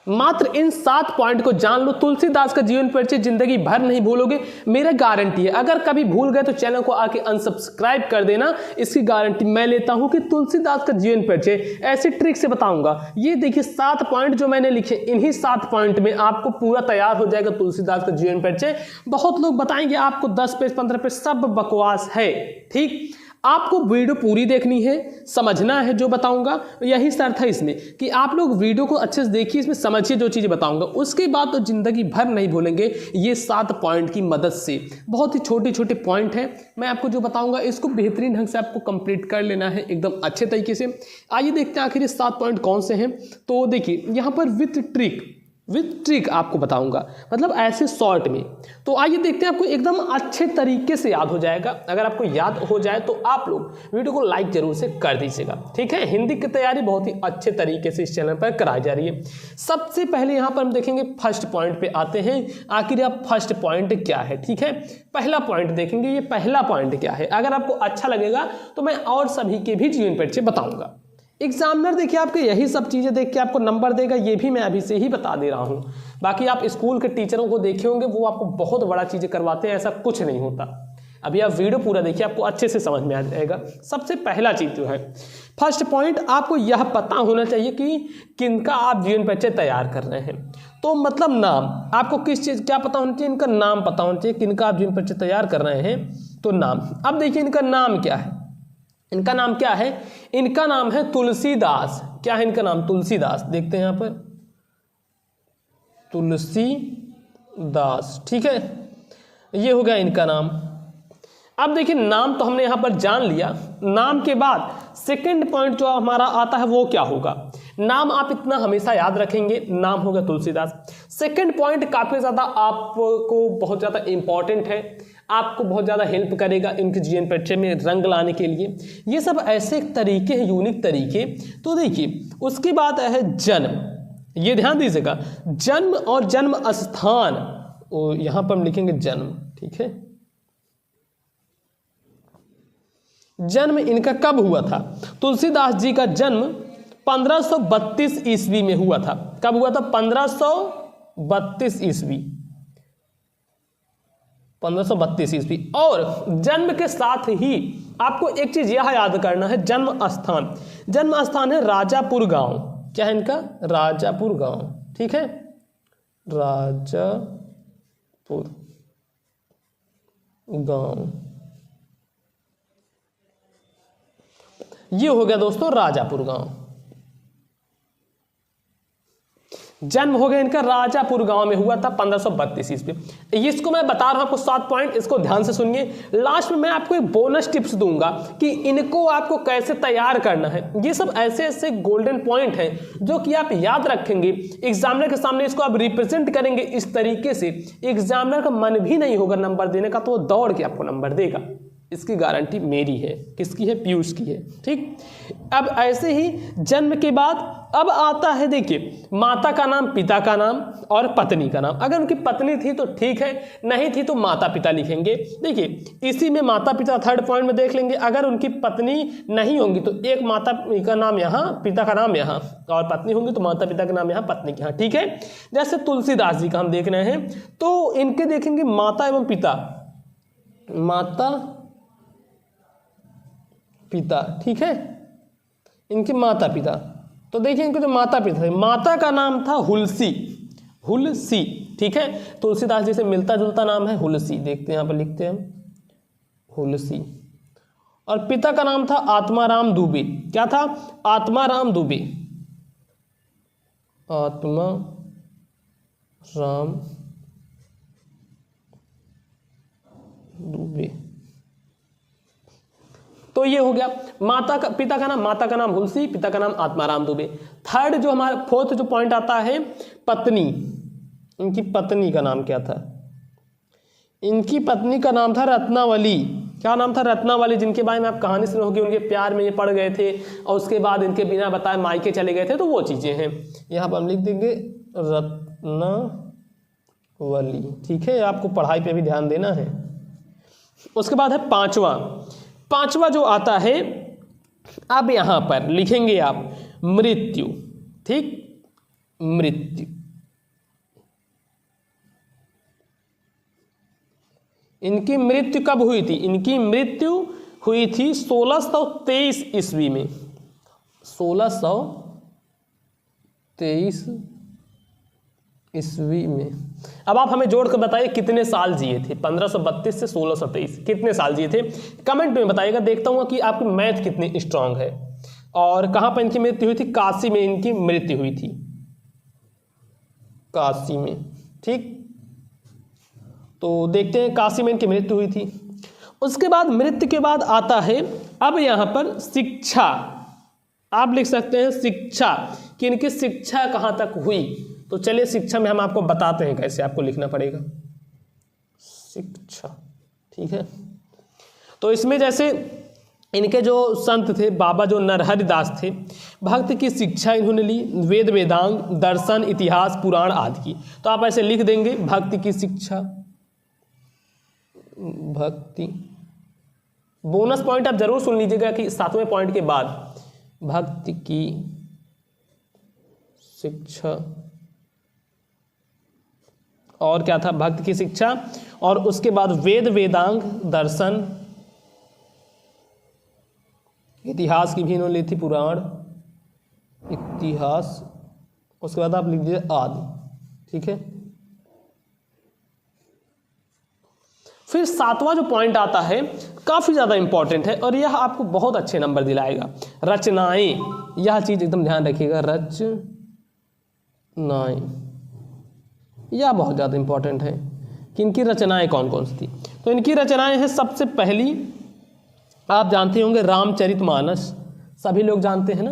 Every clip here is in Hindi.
मात्र इन 7 पॉइंट को जान लो, तुलसीदास का जीवन परिचय जिंदगी भर नहीं भूलोगे, मेरा गारंटी है। अगर कभी भूल गए तो चैनल को आके अनसब्सक्राइब कर देना, इसकी गारंटी मैं लेता हूं कि तुलसीदास का जीवन परिचय ऐसी ट्रिक से बताऊंगा। ये देखिए 7 पॉइंट जो मैंने लिखे, इन्हीं 7 पॉइंट में आपको पूरा तैयार हो जाएगा तुलसीदास का जीवन परिचय। बहुत लोग बताएंगे आपको 10 पेज 15 पेज, सब बकवास है। ठीक, आपको वीडियो पूरी देखनी है, समझना है जो बताऊंगा, यही शर्त है इसमें कि आप लोग वीडियो को अच्छे से देखिए, इसमें समझिए जो चीज़ें बताऊंगा, उसके बाद तो जिंदगी भर नहीं भूलेंगे ये 7 पॉइंट की मदद से। बहुत ही छोटे छोटे पॉइंट हैं, मैं आपको जो बताऊंगा इसको बेहतरीन ढंग से आपको कंप्लीट कर लेना है एकदम अच्छे तरीके से। आइए देखते हैं आखिर ये 7 पॉइंट कौन से हैं। तो देखिए यहाँ पर विथ ट्रिक आपको बताऊंगा, मतलब ऐसे शॉर्ट में। तो आइए देखते हैं, आपको एकदम अच्छे तरीके से याद हो जाएगा। अगर आपको याद हो जाए तो आप लोग वीडियो को लाइक जरूर से कर दीजिएगा। ठीक है, हिंदी की तैयारी बहुत ही अच्छे तरीके से इस चैनल पर कराई जा रही है। सबसे पहले यहाँ पर हम देखेंगे फर्स्ट पॉइंट पे आते हैं, आखिर आप फर्स्ट पॉइंट क्या है। ठीक है, पहला पॉइंट देखेंगे, ये पहला पॉइंट क्या है। अगर आपको अच्छा लगेगा तो मैं और सभी के भी जीवन परिचय बताऊंगा। एग्जामिनर देखिए आपके यही सब चीज़ें देख के आपको नंबर देगा, ये भी मैं अभी से ही बता दे रहा हूँ। बाकी आप स्कूल के टीचरों को देखे होंगे, वो आपको बहुत बड़ा चीज़ें करवाते हैं, ऐसा कुछ नहीं होता। अभी आप वीडियो पूरा देखिए, आपको अच्छे से समझ में आ जाएगा। सबसे पहला चीज़ जो है, फर्स्ट पॉइंट, आपको यह पता होना चाहिए कि किनका आप जीवन परिचय तैयार कर रहे हैं। तो मतलब नाम, आपको किस चीज़ क्या पता होना चाहिए, इनका नाम पता होना चाहिए, किनका आप जीवन परिचय तैयार कर रहे हैं। तो नाम, अब देखिए इनका नाम क्या है। इनका नाम क्या है, इनका नाम है तुलसीदास। क्या है इनका नाम, तुलसीदास। देखते हैं यहाँ पर तुलसीदास। ठीक है, ये हो गया इनका नाम। अब देखिए नाम तो हमने यहाँ पर जान लिया। नाम के बाद सेकंड पॉइंट जो हमारा आता है वो क्या होगा। नाम आप इतना हमेशा याद रखेंगे, नाम होगा तुलसीदास। सेकंड पॉइंट काफी ज्यादा आपको बहुत ज्यादा इंपॉर्टेंट है, आपको बहुत ज़्यादा हेल्प करेगा इनके जीवन परिचय में रंग लाने के लिए। ये सब ऐसे तरीके हैं, यूनिक तरीके। तो देखिए उसके बाद है जन्म, ये ध्यान दीजिएगा, जन्म और जन्म स्थान, यहाँ पर हम लिखेंगे जन्म। ठीक है, जन्म इनका कब हुआ था। तुलसीदास जी का जन्म 1532 ईस्वी में हुआ था। कब हुआ था, 1532 ईस्वी, 1532 ईस्वी। और जन्म के साथ ही आपको एक चीज यह याद करना है, जन्म स्थान। जन्म स्थान है राजापुर गांव। क्या है इनका, राजापुर गांव। ठीक है, राजापुर गांव, ये हो गया दोस्तों राजापुर गांव। जन्म हो गया इनका राजापुर गांव में हुआ था 1532 ईस्वी। इसको मैं बता रहा हूं आपको 7 पॉइंट, इसको ध्यान से सुनिए। लास्ट में मैं आपको एक बोनस टिप्स दूंगा कि इनको आपको कैसे तैयार करना है। ये सब ऐसे ऐसे गोल्डन पॉइंट हैं जो कि आप याद रखेंगे, एग्जामिनर के सामने इसको आप रिप्रेजेंट करेंगे इस तरीके से, एग्जामिनर का मन भी नहीं होगा नंबर देने का, तो वो दौड़ के आपको नंबर देगा। इसकी गारंटी मेरी है। किसकी है, पीयूष की है। ठीक, अब ऐसे ही जन्म के बाद अब आता है, देखिए माता का नाम, पिता का नाम और पत्नी का नाम। अगर उनकी पत्नी थी तो ठीक है, नहीं थी तो माता पिता लिखेंगे। देखिए इसी में माता पिता थर्ड पॉइंट में देख लेंगे। अगर उनकी पत्नी नहीं होंगी तो एक माता का नाम यहाँ, पिता का नाम यहाँ, और पत्नी होंगी तो माता पिता का नाम यहाँ, पत्नी के यहाँ। ठीक है, जैसे तुलसीदास जी का हम देख रहे हैं तो इनके देखेंगे माता एवं पिता, माता पिता। ठीक है, इनके माता पिता, तो देखिए इनके जो माता पिता थे, माता का नाम था हुलसी, हुलसी। ठीक है, तुलसीदास जी से मिलता जुलता नाम है हुलसी। देखते हैं यहाँ पर लिखते हैं हुलसी। और पिता का नाम था आत्माराम दुबे। क्या था, आत्माराम दुबे, आत्माराम दुबे। तो ये हो गया माता का, पिता का नाम, माता का नाम हुलसी, पिता का नाम आत्माराम दुबे। थर्ड जो हमारा फोर्थ जो पॉइंट आता है, पत्नी। इनकी पत्नी का नाम क्या था, इनकी पत्नी का नाम था रत्नावली। क्या नाम था, रत्नावली, जिनके बारे में आप कहानी सुनी होगी, उनके प्यार में ये पड़ गए थे और उसके बाद इनके बिना बताए मायके चले गए थे, तो वो चीजें हैं। यहाँ पर हम लिख देंगे रत्नावली। ठीक है, आपको पढ़ाई पे भी ध्यान देना है। उसके बाद है पांचवा जो आता है, अब यहां पर लिखेंगे आप मृत्यु। ठीक, मृत्यु। इनकी मृत्यु कब हुई थी? इनकी मृत्यु हुई थी 1623 ईस्वी में। 1623 ईस्वी में। अब आप हमें जोड़ कर बताइए कितने साल जिए थे? 1532 से 1623 कितने साल जिए थे? कमेंट में बताइएगा, देखता हूँ कि आपकी मैथ कितनी स्ट्रांग है। और कहाँ पर इनकी मृत्यु हुई थी? काशी में इनकी मृत्यु हुई थी, काशी में। ठीक, तो देखते हैं, काशी में इनकी मृत्यु हुई थी। उसके बाद मृत्यु के बाद आता है अब यहाँ पर शिक्षा। आप लिख सकते हैं शिक्षा, कि इनकी शिक्षा कहाँ तक हुई। तो चलिए शिक्षा में हम आपको बताते हैं कैसे आपको लिखना पड़ेगा शिक्षा। ठीक है, तो इसमें जैसे इनके जो संत थे, बाबा जो नरहरि दास थे, भक्त की शिक्षा इन्होंने ली, वेद वेदांग दर्शन इतिहास पुराण आदि की। तो आप ऐसे लिख देंगे भक्ति की शिक्षा, भक्ति। बोनस पॉइंट आप जरूर सुन लीजिएगा कि 7वें पॉइंट के बाद भक्ति की शिक्षा, और क्या था? भक्ति की शिक्षा, और उसके बाद वेद वेदांग दर्शन इतिहास की भी इन्होंने ली थी, पुराण इतिहास। उसके बाद आप लिख दीजिए आदि। ठीक है, फिर 7वां जो पॉइंट आता है काफ़ी ज़्यादा इंपॉर्टेंट है और यह आपको बहुत अच्छे नंबर दिलाएगा, रचनाएं। यह चीज़ एकदम ध्यान रखिएगा, रचनाएं, यह बहुत ज़्यादा इंपॉर्टेंट है कि इनकी रचनाएं कौन कौन सी थी। तो इनकी रचनाएं हैं, सबसे पहली आप जानते होंगे रामचरितमानस। सभी लोग जानते हैं ना,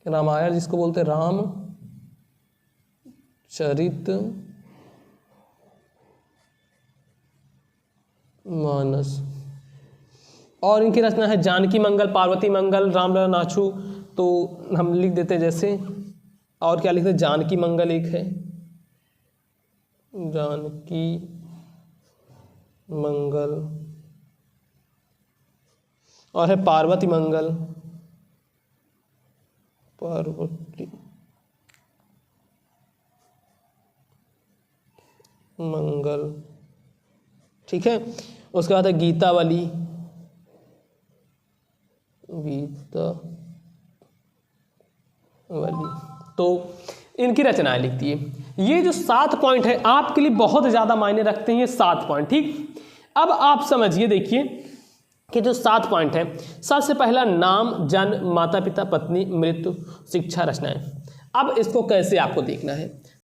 रामायण जिसको बोलते हैं रामचरितमानस। और इनकी रचना है जानकी मंगल, पार्वती मंगल, रामलला नाछू। तो हम लिख देते जैसे, और क्या लिखते हैं? जानकी मंगल एक है, जानकी मंगल, और है पार्वती मंगल, पार्वती मंगल। ठीक है, उसके बाद है गीतावली, गीतावली। तो इनकी रचनाएं लिखती है। ये जो 7 पॉइंट है आपके लिए बहुत ज़्यादा मायने रखते हैं, ये 7 पॉइंट। ठीक, अब आप समझिए, देखिए कि जो 7 पॉइंट है, सबसे पहला नाम, जन्म, माता पिता, पत्नी, मृत्यु, शिक्षा, रचनाएं। अब इसको कैसे आपको देखना है,